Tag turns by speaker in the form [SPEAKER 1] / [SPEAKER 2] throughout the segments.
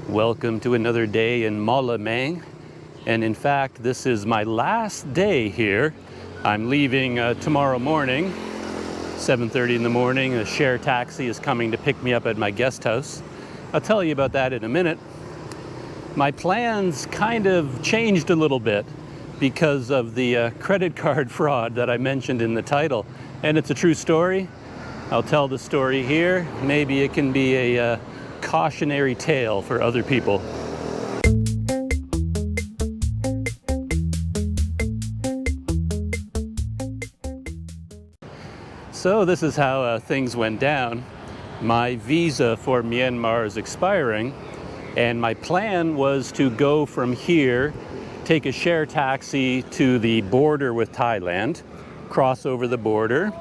[SPEAKER 1] Welcome to another day in Mawlamyine, and in fact this is my last day here. I'm leaving tomorrow morning, 7:30 in the morning. A share taxi is coming to pick me up at my guest house. I'll tell you about that in a minute. My plans kind of changed a little bit because of the credit card fraud that I mentioned in the title, and it's a true story. I'll tell the story here. Maybe it can be a cautionary tale for other people. So this is how things went down. My visa for Myanmar is expiring, and my plan was to go from here, take a share taxi to the border with Thailand, cross over the border,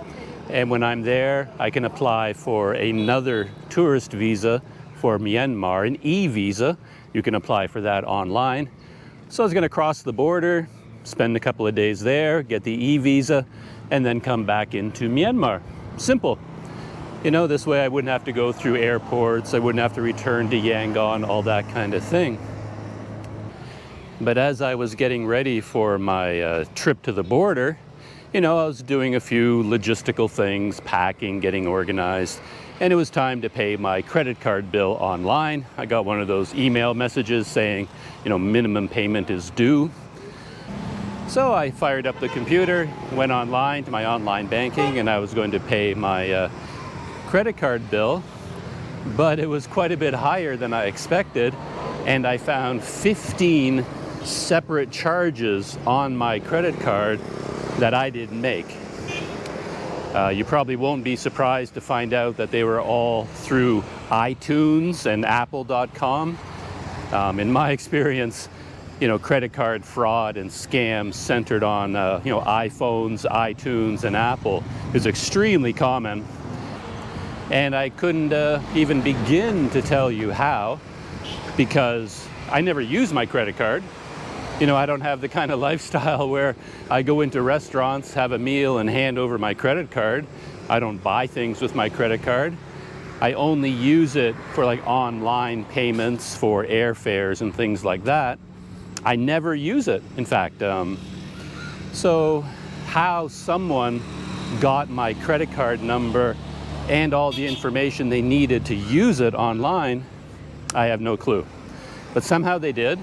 [SPEAKER 1] and when I'm there, I can apply for another tourist visa for Myanmar, an e-visa. You can apply for that online. So I was going to cross the border, spend a couple of days there, get the e-visa, and then come back into Myanmar. Simple. You know, this way I wouldn't have to go through airports, I wouldn't have to return to Yangon, all that kind of thing. But as I was getting ready for my trip to the border, you know, I was doing a few logistical things, packing, getting organized, and it was time to pay my credit card bill online. I got one of those email messages saying, you know, minimum payment is due. So I fired up the computer, went online to my online banking, and I was going to pay my credit card bill, but it was quite a bit higher than I expected, and I found 15 separate charges on my credit card that I didn't make. You probably won't be surprised to find out that they were all through iTunes and Apple.com. In my experience, you know, credit card fraud and scams centered on you know, iPhones, iTunes, and Apple is extremely common. And I couldn't even begin to tell you how, because I never use my credit card. You know, I don't have the kind of lifestyle where I go into restaurants, have a meal, and hand over my credit card. I don't buy things with my credit card. I only use it for like online payments for airfares and things like that. I never use it, in fact. So how someone got my credit card number and all the information they needed to use it online, I have no clue. But somehow they did.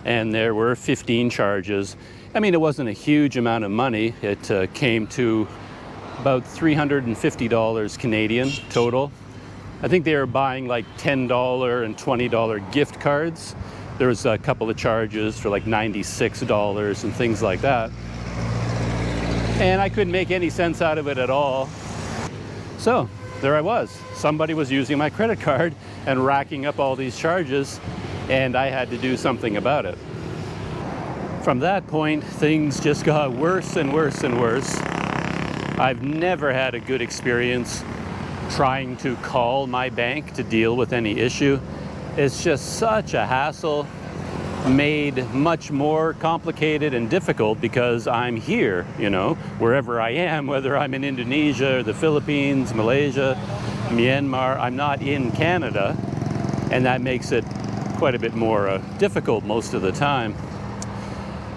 [SPEAKER 1] And there were 15 charges. I mean, it wasn't a huge amount of money. It came to about $350 Canadian total. I think they were buying like $10 and $20 gift cards. There was a couple of charges for like $96 and things like that. And I couldn't make any sense out of it at all. So there I was. Somebody was using my credit card and racking up all these charges, and I had to do something about it. From that point, things just got worse and worse and worse. I've never had a good experience trying to call my bank to deal with any issue. It's just such a hassle, made much more complicated and difficult because I'm here, you know, wherever I am, whether I'm in Indonesia or the Philippines, Malaysia, Myanmar. I'm not in Canada, and that makes it quite a bit more difficult most of the time.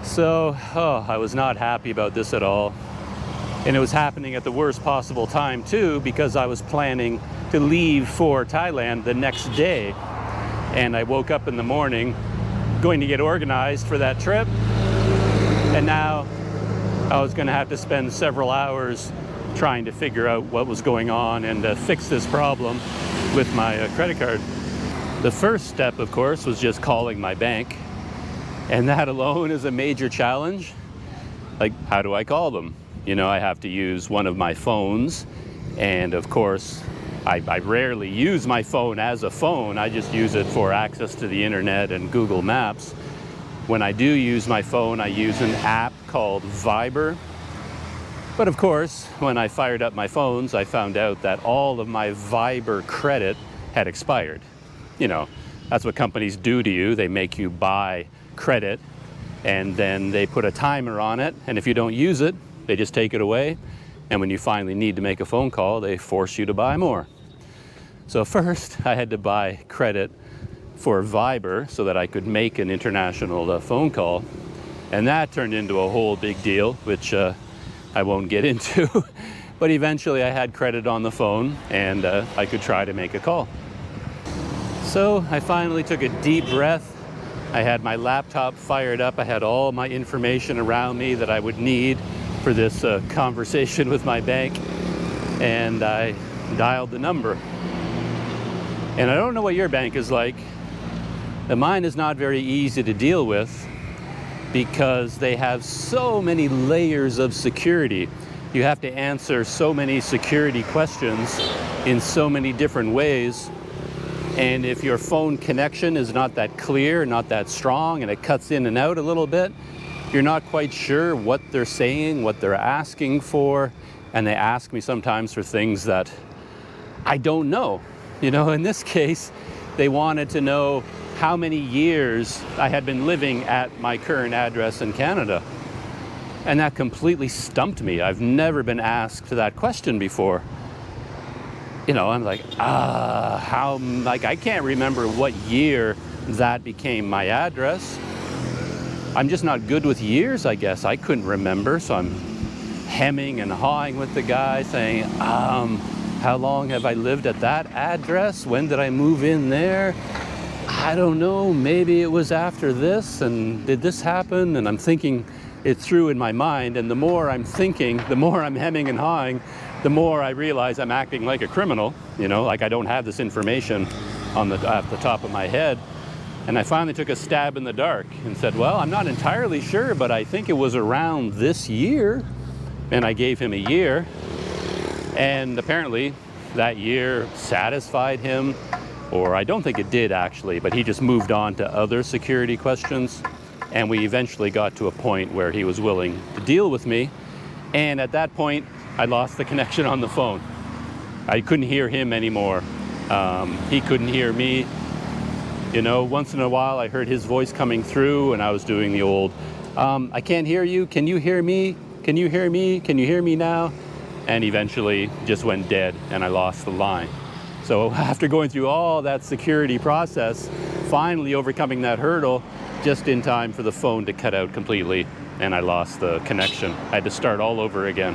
[SPEAKER 1] So, I was not happy about this at all. And it was happening at the worst possible time too, because I was planning to leave for Thailand the next day. And I woke up in the morning going to get organized for that trip. And now I was going to have to spend several hours trying to figure out what was going on and fix this problem with my credit card. The first step, of course, was just calling my bank. And that alone is a major challenge. Like, how do I call them? You know, I have to use one of my phones. And of course, I rarely use my phone as a phone. I just use it for access to the internet and Google Maps. When I do use my phone, I use an app called Viber. But of course, when I fired up my phones, I found out that all of my Viber credit had expired. You know, that's what companies do to you. They make you buy credit, and then they put a timer on it, and if you don't use it, they just take it away. And when you finally need to make a phone call, they force you to buy more. So first, I had to buy credit for Viber so that I could make an international phone call. And that turned into a whole big deal, which I won't get into. But eventually I had credit on the phone and I could try to make a call. So I finally took a deep breath. I had my laptop fired up. I had all my information around me that I would need for this conversation with my bank. And I dialed the number. And I don't know what your bank is like. Mine is not very easy to deal with because they have so many layers of security. You have to answer so many security questions in so many different ways. And if your phone connection is not that clear, not that strong, and it cuts in and out a little bit, you're not quite sure what they're saying, what they're asking for. And they ask me sometimes for things that I don't know. You know, in this case, they wanted to know how many years I had been living at my current address in Canada. And that completely stumped me. I've never been asked that question before. You know, I'm like, I can't remember what year that became my address. I'm just not good with years, I guess. I couldn't remember, so I'm hemming and hawing with the guy saying, how long have I lived at that address? When did I move in there? I don't know, maybe it was after this, and did this happen? And I'm thinking it through in my mind, and the more I'm thinking, the more I'm hemming and hawing, the more I realize I'm acting like a criminal, you know, like I don't have this information at the top of my head. And I finally took a stab in the dark and said, well, I'm not entirely sure, but I think it was around this year. And I gave him a year. And apparently that year satisfied him, or I don't think it did actually, but he just moved on to other security questions. And we eventually got to a point where he was willing to deal with me. And at that point, I lost the connection on the phone. I couldn't hear him anymore. He couldn't hear me. You know, once in a while I heard his voice coming through and I was doing the old, I can't hear you. Can you hear me? Can you hear me? Can you hear me now? And eventually just went dead and I lost the line. So after going through all that security process, finally overcoming that hurdle, just in time for the phone to cut out completely and I lost the connection. I had to start all over again.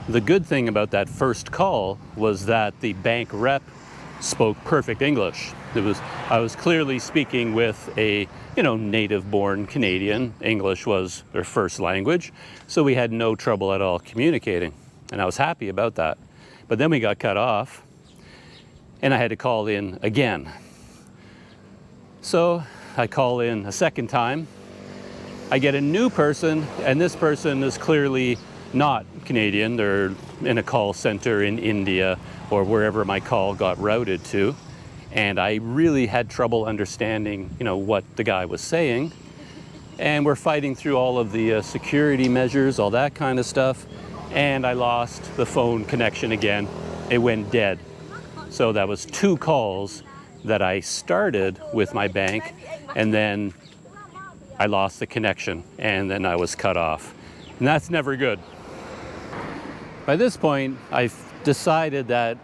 [SPEAKER 1] The good thing about that first call was that the bank rep spoke perfect English. I was clearly speaking with a, native-born Canadian. English was their first language, so we had no trouble at all communicating, and I was happy about that. But then we got cut off, and I had to call in again. So I call in a second time. I get a new person, and this person is clearly not Canadian. They're in a call center in India or wherever my call got routed to. And I really had trouble understanding, what the guy was saying. And we're fighting through all of the security measures, all that kind of stuff. And I lost the phone connection again. It went dead. So that was 2 calls that I started with my bank, and then I lost the connection, and then I was cut off. And that's never good. By this point, I've decided that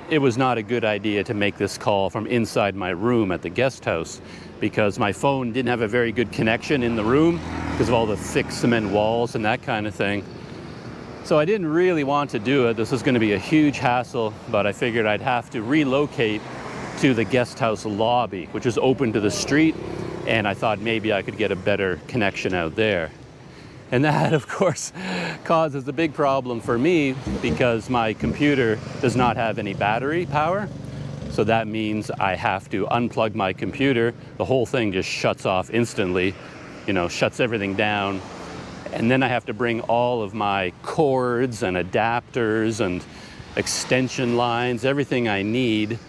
[SPEAKER 1] it was not a good idea to make this call from inside my room at the guest house because my phone didn't have a very good connection in the room because of all the thick cement walls and that kind of thing. So I didn't really want to do it. This was going to be a huge hassle, but I figured I'd have to relocate to the guest house lobby, which is open to the street, and I thought maybe I could get a better connection out there. And that, of course, causes a big problem for me because my computer does not have any battery power. So that means I have to unplug my computer. The whole thing just shuts off instantly, shuts everything down. And then I have to bring all of my cords and adapters and extension lines, everything I need,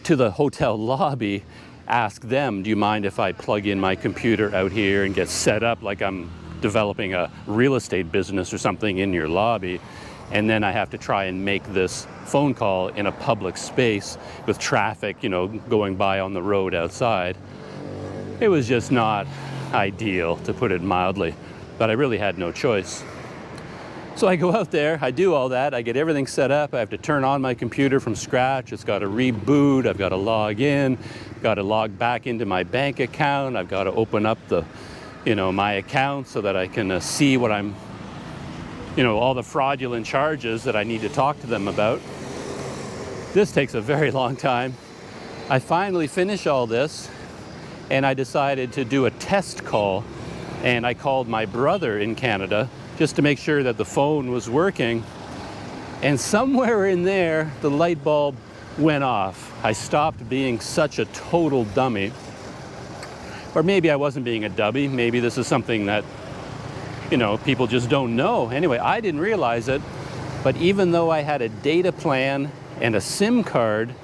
[SPEAKER 1] to the hotel lobby, ask them, do you mind if I plug in my computer out here and get set up like I'm developing a real estate business or something in your lobby? And then I have to try and make this phone call in a public space with traffic, going by on the road outside. It was just not ideal, to put it mildly, but I really had no choice. So I go out there, I do all that, I get everything set up, I have to turn on my computer from scratch, it's got to reboot, I've got to log in, got to log back into my bank account. I've got to open up the, my account so that I can see what I'm, all the fraudulent charges that I need to talk to them about. This takes a very long time. I finally finish all this, and I decided to do a test call, and I called my brother in Canada just to make sure that the phone was working. And somewhere in there, the light bulb went off. I stopped being such a total dummy. Or maybe I wasn't being a dummy. Maybe this is something that, people just don't know. Anyway, I didn't realize it, but even though I had a data plan and a SIM card,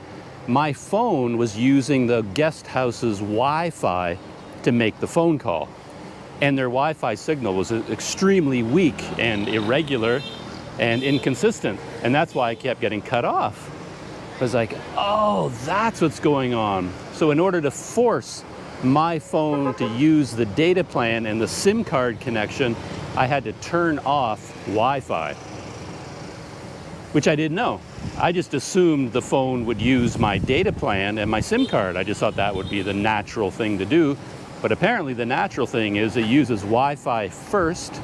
[SPEAKER 1] my phone was using the guest house's Wi-Fi to make the phone call. And their Wi-Fi signal was extremely weak and irregular and inconsistent. And that's why I kept getting cut off. I was like, oh, that's what's going on. So in order to force my phone to use the data plan and the SIM card connection, I had to turn off Wi-Fi, which I didn't know. I just assumed the phone would use my data plan and my SIM card. I just thought that would be the natural thing to do. But apparently the natural thing is it uses Wi-Fi first,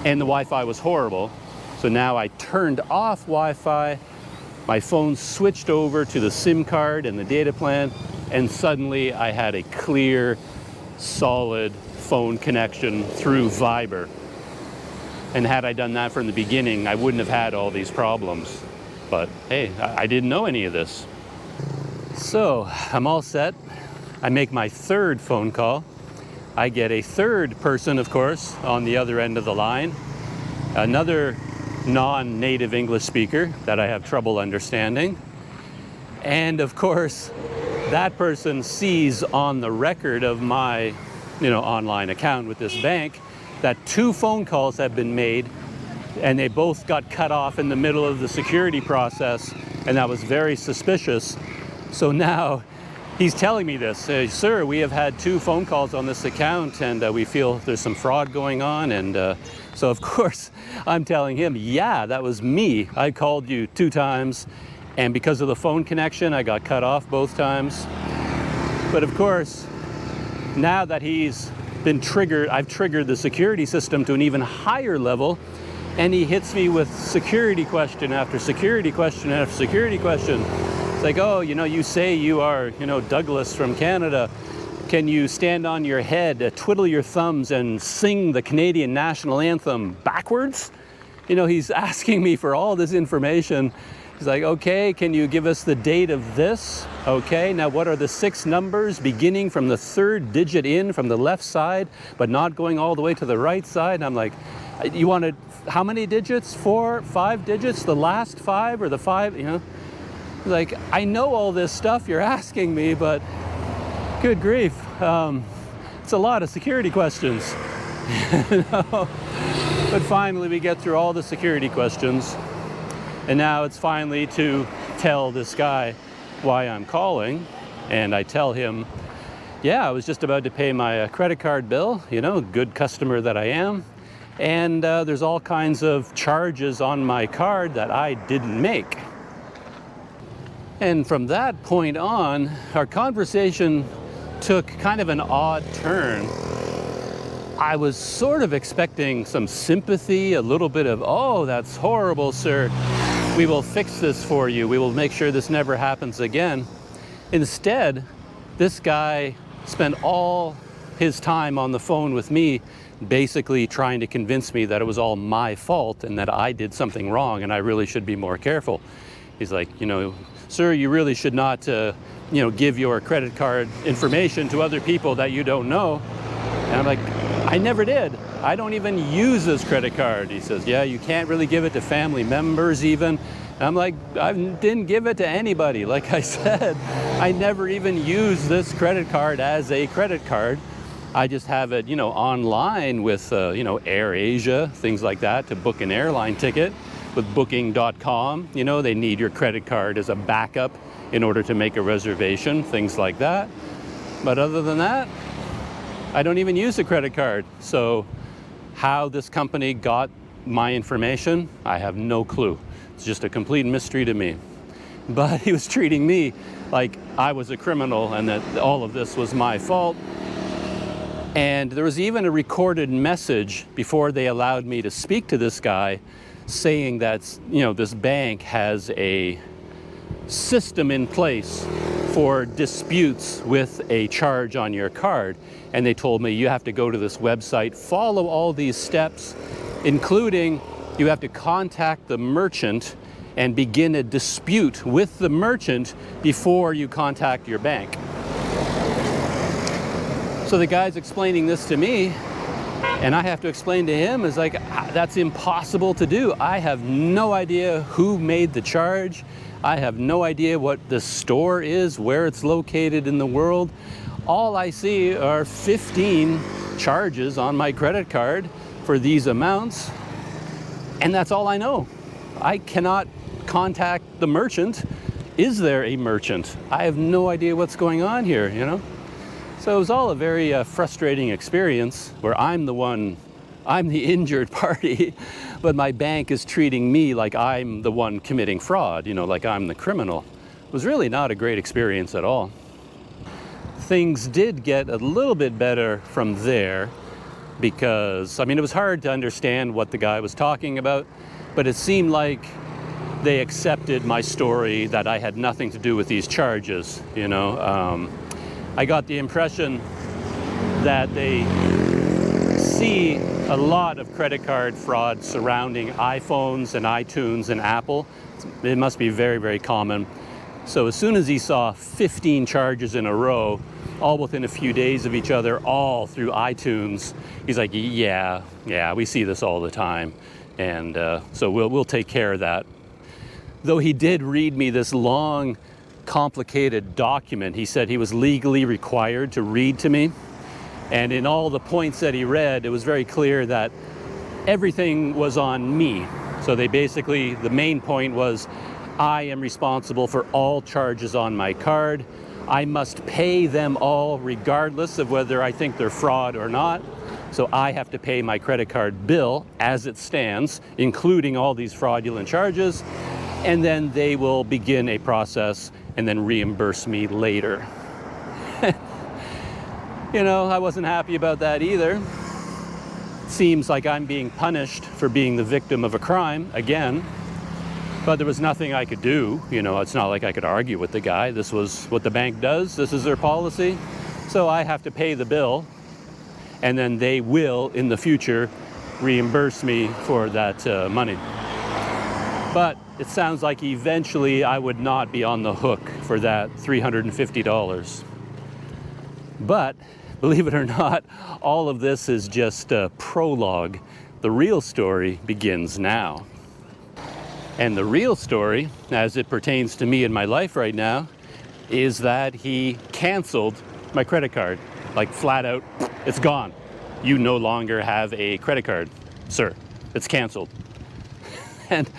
[SPEAKER 1] and the Wi-Fi was horrible. So now I turned off Wi-Fi, my phone switched over to the SIM card and the data plan, and suddenly I had a clear, solid phone connection through Viber. And had I done that from the beginning, I wouldn't have had all these problems. But hey, I didn't know any of this. So I'm all set. I make my third phone call. I get a third person, of course, on the other end of the line. Another non-native English speaker that I have trouble understanding. And of course, that person sees on the record of my, online account with this bank that 2 phone calls have been made, and they both got cut off in the middle of the security process, and that was very suspicious. So now he's telling me this, sir, we have had 2 phone calls on this account, and we feel there's some fraud going on. And so of course I'm telling him, yeah, that was me. I called you 2 times, and because of the phone connection, I got cut off both times. But of course, now that he's been triggered, I've triggered the security system to an even higher level, and he hits me with security question after security question after security question. It's like, oh, you say you are, Douglas from Canada. Can you stand on your head, twiddle your thumbs, and sing the Canadian national anthem backwards? He's asking me for all this information. He's like, okay, can you give us the date of this? Okay, now what are the 6 numbers beginning from the 3rd digit in from the left side, but not going all the way to the right side? And I'm like, you wanted how many digits? 4, 5 digits? The last 5 or the 5? Like, I know all this stuff you're asking me, but good grief. It's a lot of security questions. But finally we get through all the security questions. And now it's finally to tell this guy why I'm calling. And I tell him, yeah, I was just about to pay my credit card bill, good customer that I am. And there's all kinds of charges on my card that I didn't make. And from that point on, our conversation took kind of an odd turn. I was sort of expecting some sympathy, a little bit of, oh, that's horrible, sir. We will fix this for you. We will make sure this never happens again. Instead, this guy spent all his time on the phone with me, basically trying to convince me that it was all my fault and that I did something wrong and I really should be more careful. He's like, sir, you really should not, give your credit card information to other people that you don't know. And I'm like, I never did. I don't even use this credit card. He says, yeah, you can't really give it to family members even. And I'm like, I didn't give it to anybody. Like I said, I never even use this credit card as a credit card. I just have it, online with, AirAsia, things like that, to book an airline ticket with booking.com. They need your credit card as a backup in order to make a reservation, things like that. But other than that, I don't even use a credit card. So how this company got my information, I have no clue. It's just a complete mystery to me. But he was treating me like I was a criminal and that all of this was my fault. And there was even a recorded message before they allowed me to speak to this guy saying that, you know, this bank has a system in place for disputes with a charge on your card. And they told me you have to go to this website, follow all these steps, including you have to contact the merchant and begin a dispute with the merchant before you contact your bank. So the guy's explaining this to me, and I have to explain to him, is like, that's impossible to do. I have no idea who made the charge. I have no idea what the store is, where it's located in the world. All I see are 15 charges on my credit card for these amounts, and that's all I know. I cannot contact the merchant. Is there a merchant? I have no idea what's going on here, you know? So it was all a very frustrating experience where I'm the injured party, but my bank is treating me like I'm the one committing fraud, you know, like I'm the criminal. It was really not a great experience at all. Things did get a little bit better from there because, I mean, it was hard to understand what the guy was talking about, but it seemed like they accepted my story that I had nothing to do with these charges, you know. I got the impression that they see a lot of credit card fraud surrounding iPhones and iTunes and Apple. It must be very, very common. So as soon as he saw 15 charges in a row, all within a few days of each other, all through iTunes, he's like, yeah, we see this all the time. And so we'll take care of that. Though he did read me this long, complicated document. He said he was legally required to read to me. And in all the points that he read, it was very clear that everything was on me. So they basically, the main point was, I am responsible for all charges on my card. I must pay them all regardless of whether I think they're fraud or not. So I have to pay my credit card bill as it stands, including all these fraudulent charges. And then they will begin a process and then reimburse me later. You know, I wasn't happy about that either. Seems like I'm being punished for being the victim of a crime again, but there was nothing I could do. You know, it's not like I could argue with the guy. This was what the bank does. This is their policy. So I have to pay the bill, and then they will, in the future, reimburse me for that money. But it sounds like eventually I would not be on the hook for that $350. But believe it or not, all of this is just a prologue. The real story begins now. And the real story, as it pertains to me in my life right now, is that he canceled my credit card. Like flat out, it's gone. You no longer have a credit card, sir. It's canceled. And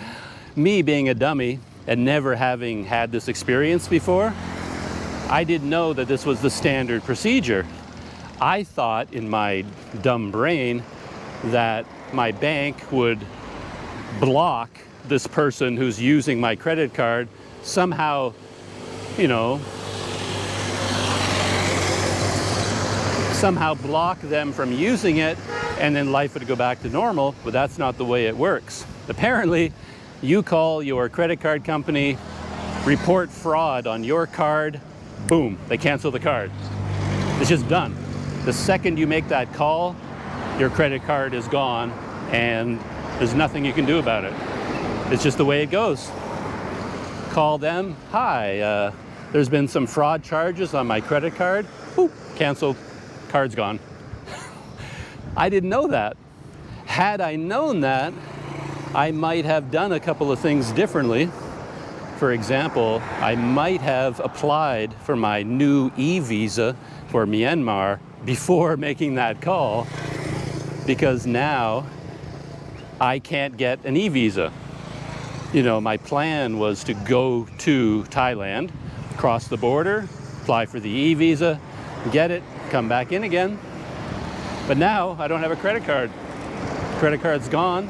[SPEAKER 1] me being a dummy and never having had this experience before, I didn't know that this was the standard procedure. I thought in my dumb brain that my bank would block this person who's using my credit card, somehow, you know, somehow block them from using it, and then life would go back to normal, but that's not the way it works. Apparently, you call your credit card company, report fraud on your card, boom, they cancel the card. It's just done. The second you make that call, your credit card is gone and there's nothing you can do about it. It's just the way it goes. Call them, hi, there's been some fraud charges on my credit card, boop, canceled, card's gone. I didn't know that. Had I known that, I might have done a couple of things differently. For example, I might have applied for my new e-visa for Myanmar before making that call, because now I can't get an e-visa. You know, my plan was to go to Thailand, cross the border, apply for the e-visa, get it, come back in again. But now I don't have a credit card. Credit card's gone.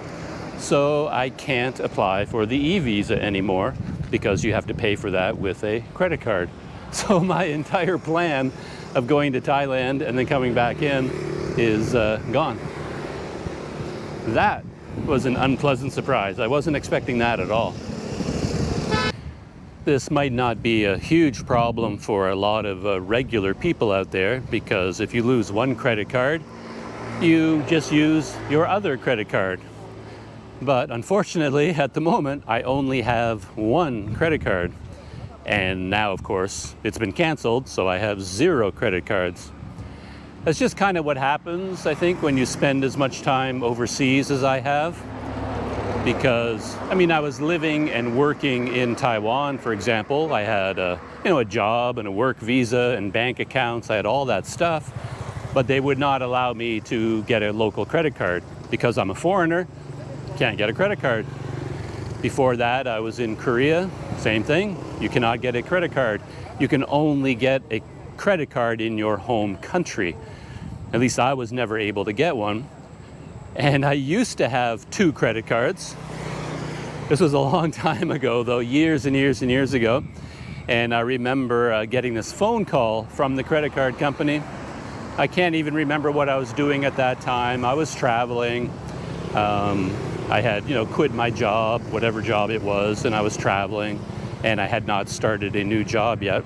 [SPEAKER 1] So I can't apply for the e-visa anymore because you have to pay for that with a credit card. So my entire plan of going to Thailand and then coming back in is gone. That was an unpleasant surprise. I wasn't expecting that at all. This might not be a huge problem for a lot of regular people out there, because if you lose one credit card, you just use your other credit card. But unfortunately, at the moment, I only have one credit card. And now, of course, it's been canceled, so I have 0 credit cards. That's just kind of what happens, I think, when you spend as much time overseas as I have. Because, I mean, I was living and working in Taiwan, for example. I had a job and a work visa and bank accounts. I had all that stuff. But they would not allow me to get a local credit card because I'm a foreigner. Can't get a credit card. Before that, I was in Korea. Same thing. You cannot get a credit card. You can only get a credit card in your home country. At least I was never able to get one. And I used to have 2 credit cards. This was a long time ago, though, years and years and years ago. And I remember getting this phone call from the credit card company. I can't even remember what I was doing at that time. I was traveling. I had, quit my job, whatever job it was, and I was traveling, and I had not started a new job yet.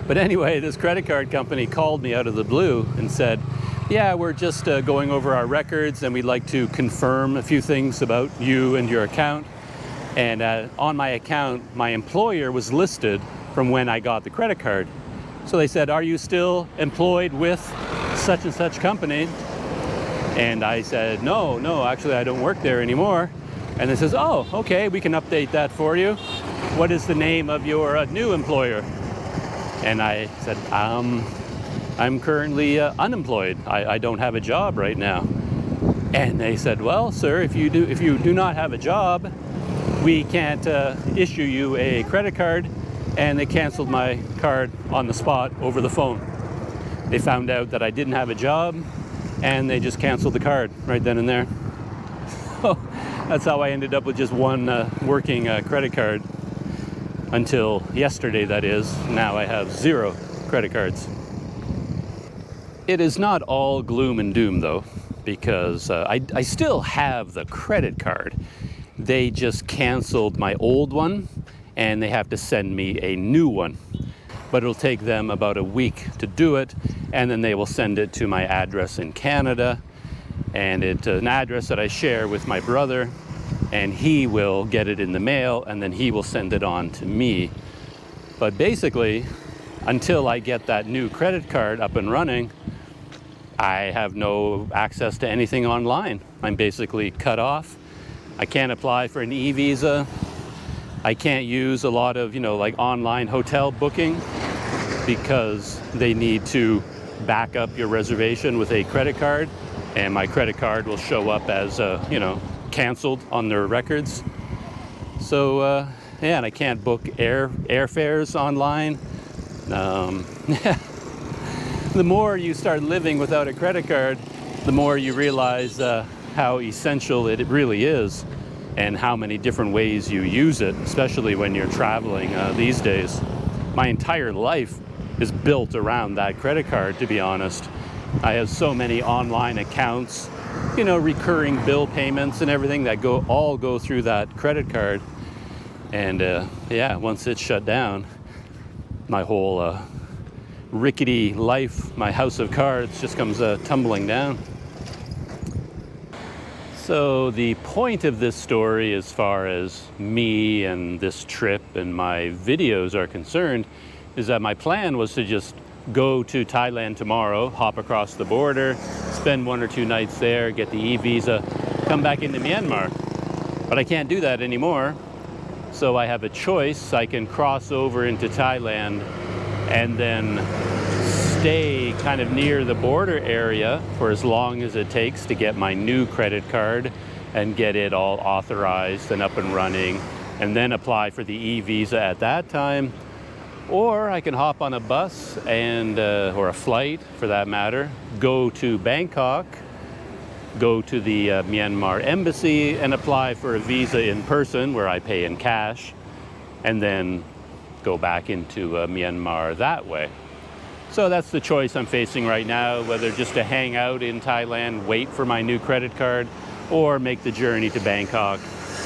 [SPEAKER 1] But anyway, this credit card company called me out of the blue and said, yeah, we're just going over our records, and we'd like to confirm a few things about you and your account. And on my account, my employer was listed from when I got the credit card. So they said, are you still employed with such and such company? And I said, no, actually I don't work there anymore. And they says, oh, okay, we can update that for you. What is the name of your new employer? And I said, I'm currently unemployed. I don't have a job right now. And they said, well, sir, if you do not have a job, we can't issue you a credit card. And they canceled my card on the spot over the phone. They found out that I didn't have a job, and they just canceled the card right then and there. So that's how I ended up with just one working credit card until yesterday, that is. Now I have 0 credit cards. It is not all gloom and doom, though, because I still have the credit card. They just canceled my old one, and they have to send me a new one. But it'll take them about a week to do it, and then they will send it to my address in Canada. And it's an address that I share with my brother, and he will get it in the mail, and then he will send it on to me. But basically, until I get that new credit card up and running, I have no access to anything online. I'm basically cut off. I can't apply for an e-visa. I can't use a lot of, like online hotel booking, because they need to back up your reservation with a credit card, and my credit card will show up as, canceled on their records. So, and I can't book airfares online. The more you start living without a credit card, the more you realize how essential it really is, and how many different ways you use it, especially when you're traveling these days. My entire life is built around that credit card, to be honest. I have so many online accounts, recurring bill payments and everything that all go through that credit card. And once it's shut down, my whole rickety life, my house of cards, just comes tumbling down. So the point of this story, as far as me and this trip and my videos are concerned, is that my plan was to just go to Thailand tomorrow, hop across the border, spend 1 or 2 nights there, get the e-visa, come back into Myanmar. But I can't do that anymore. So I have a choice. I can cross over into Thailand and then stay kind of near the border area for as long as it takes to get my new credit card and get it all authorized and up and running, and then apply for the e-visa at that time. Or I can hop on a bus and or a flight for that matter, go to Bangkok, go to the Myanmar embassy and apply for a visa in person where I pay in cash, and then go back into Myanmar that way. So that's the choice I'm facing right now, whether just to hang out in Thailand, wait for my new credit card, or make the journey to Bangkok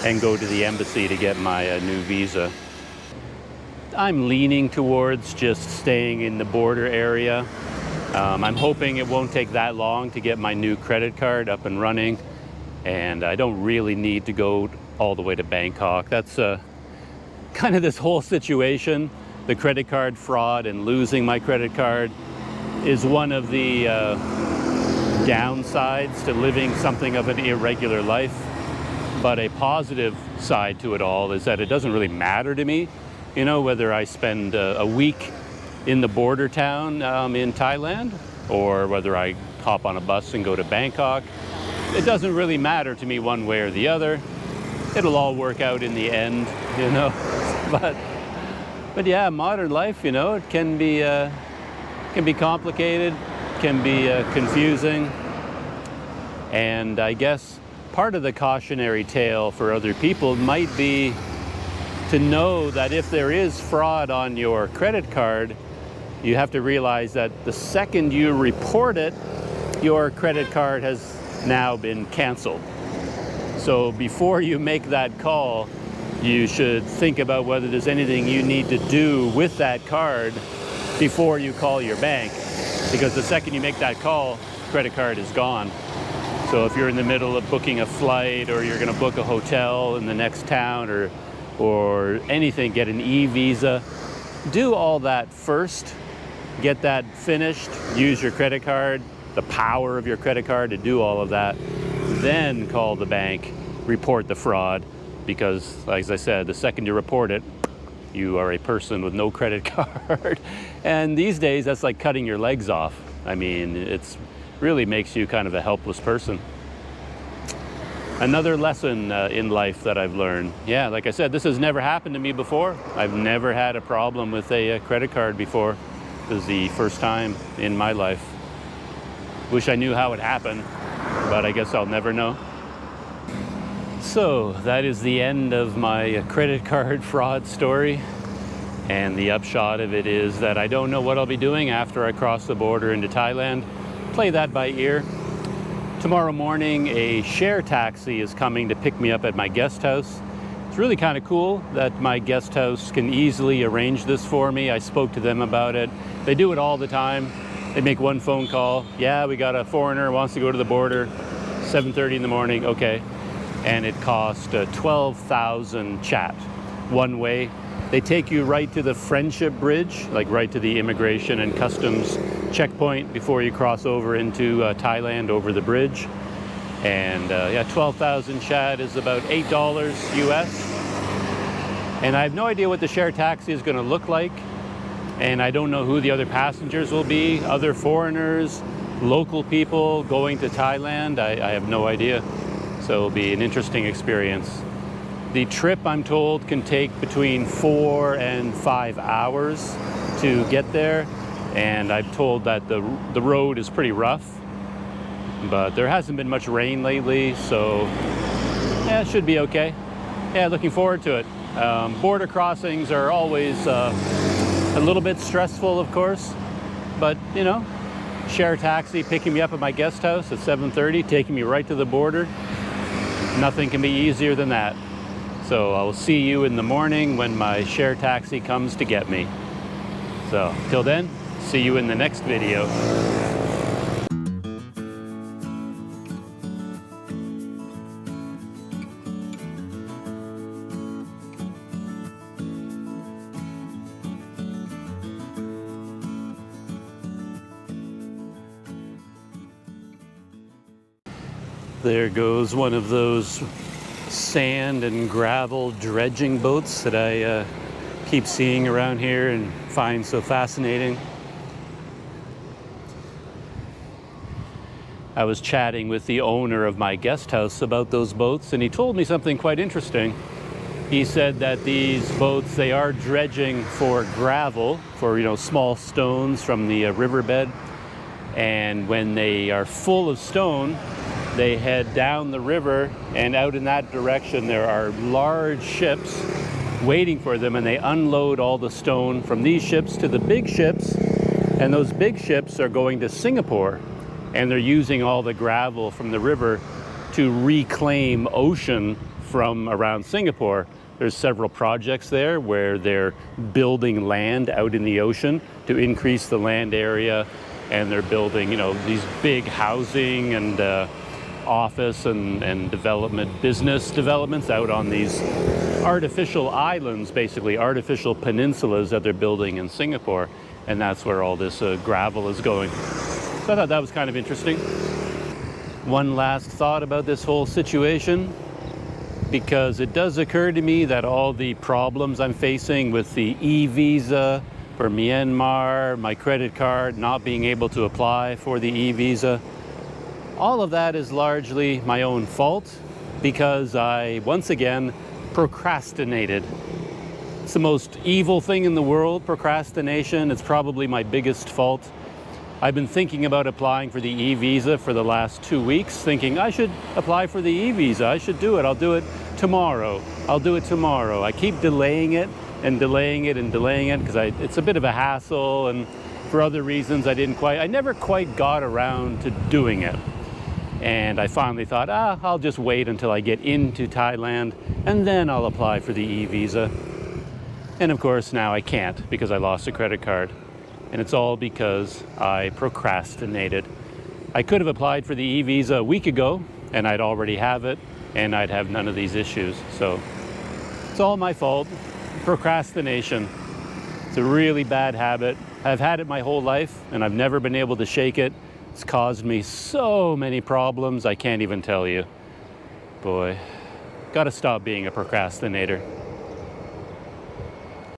[SPEAKER 1] and go to the embassy to get my new visa. I'm leaning towards just staying in the border area. I'm hoping it won't take that long to get my new credit card up and running, and I don't really need to go all the way to Bangkok. That's kind of this whole situation. The credit card fraud and losing my credit card is one of the downsides to living something of an irregular life. But a positive side to it all is that it doesn't really matter to me, you know, whether I spend a week in the border town in Thailand or whether I hop on a bus and go to Bangkok. It doesn't really matter to me one way or the other. It'll all work out in the end, you know. But yeah, modern life, you know, it can be complicated, can be confusing, and I guess part of the cautionary tale for other people might be to know that if there is fraud on your credit card, you have to realize that the second you report it, your credit card has now been canceled. So before you make that call, you should think about whether there's anything you need to do with that card before you call your bank. Because the second you make that call, credit card is gone. So if you're in the middle of booking a flight or you're going to book a hotel in the next town or anything, get an e-visa, do all that first. Get that finished, use your credit card, the power of your credit card to do all of that. Then call the bank, report the fraud. Because, as I said, the second you report it, you are a person with no credit card. And these days, that's like cutting your legs off. I mean, it's really makes you kind of a helpless person. Another lesson in life that I've learned. Yeah, like I said, this has never happened to me before. I've never had a problem with a credit card before. This is the first time in my life. Wish I knew how it happened, but I guess I'll never know. So that is the end of my credit card fraud story. And the upshot of it is that I don't know what I'll be doing after I cross the border into Thailand. Play that by ear. Tomorrow morning, a share taxi is coming to pick me up at my guest house. It's really kind of cool that my guest house can easily arrange this for me. I spoke to them about it. They do it all the time. They make one phone call. Yeah, we got a foreigner who wants to go to the border. 7:30 in the morning. Okay. And it cost 12,000 kyat one way. They take you right to the Friendship Bridge, like right to the immigration and customs checkpoint before you cross over into Thailand over the bridge. And yeah, 12,000 kyat is about $8 US. And I have no idea what the share taxi is going to look like. And I don't know who the other passengers will be, other foreigners, local people going to Thailand. I have no idea. So it'll be an interesting experience. The trip, I'm told, can take between 4 and 5 hours to get there. And I'm told that the road is pretty rough. But there hasn't been much rain lately, so yeah, it should be okay. Yeah, looking forward to it. Border crossings are always a little bit stressful, of course. But, you know, share taxi picking me up at my guest house at 7:30, taking me right to the border. Nothing can be easier than that. So I'll see you in the morning when my share taxi comes to get me. So till then, see you in the next video. There goes one of those sand and gravel dredging boats that I keep seeing around here and find so fascinating. I was chatting with the owner of my guest house about those boats, and he told me something quite interesting. He said that these boats, they are dredging for gravel, for, you know, small stones from the riverbed, and when they are full of stone, they head down the river, and out in that direction there are large ships waiting for them, and they unload all the stone from these ships to the big ships, and those big ships are going to Singapore, and they're using all the gravel from the river to reclaim ocean from around Singapore. There's several projects there where they're building land out in the ocean to increase the land area, and they're building, these big housing and office and development, business developments out on these artificial islands, basically artificial peninsulas that they're building in Singapore, and that's where all this gravel is going. So I thought that was kind of interesting. One last thought about this whole situation, because it does occur to me that all the problems I'm facing with the e-visa for Myanmar, my credit card, not being able to apply for the e-visa, all of that is largely my own fault, because I, once again, procrastinated. It's the most evil thing in the world, procrastination. It's probably my biggest fault. I've been thinking about applying for the e-visa for the last 2 weeks, thinking I should apply for the e-visa. I should do it. I'll do it tomorrow. I'll do it tomorrow. I keep delaying it and delaying it and delaying it because it's a bit of a hassle, and for other reasons I never quite got around to doing it. And I finally thought, I'll just wait until I get into Thailand and then I'll apply for the e-visa. And of course now I can't because I lost a credit card. And it's all because I procrastinated. I could have applied for the e-visa a week ago and I'd already have it and I'd have none of these issues. So it's all my fault. Procrastination. It's a really bad habit. I've had it my whole life and I've never been able to shake it. It's caused me so many problems I can't even tell you. Boy, gotta stop being a procrastinator.